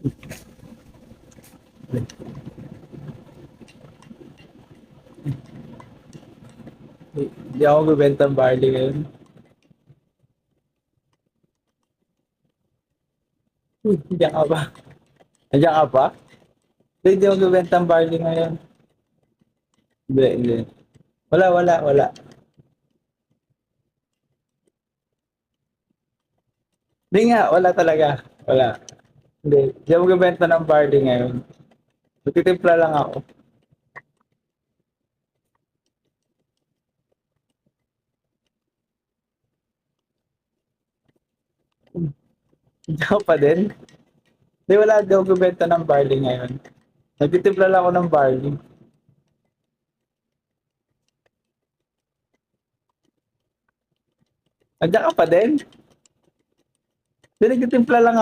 Hindi ako bibenta ng barley ngayon. Uy, nandiyan ka ba? Nandiyan ka pa? Hindi ako bibenta ng barley ngayon. Hindi, hindi. Wala, wala, wala. Hindi nga, wala talaga. Wala. Hindi ako bibenta ng barley ngayon. Magtitimpla lang ako. Nandiyan ka pa din? Hindi, wala. Hindi ako bibenta ng barley ngayon. Nagtitimpla lang ako ng barley. Nandiyan ka pa din? Hindi, nagtitimpla lang ako.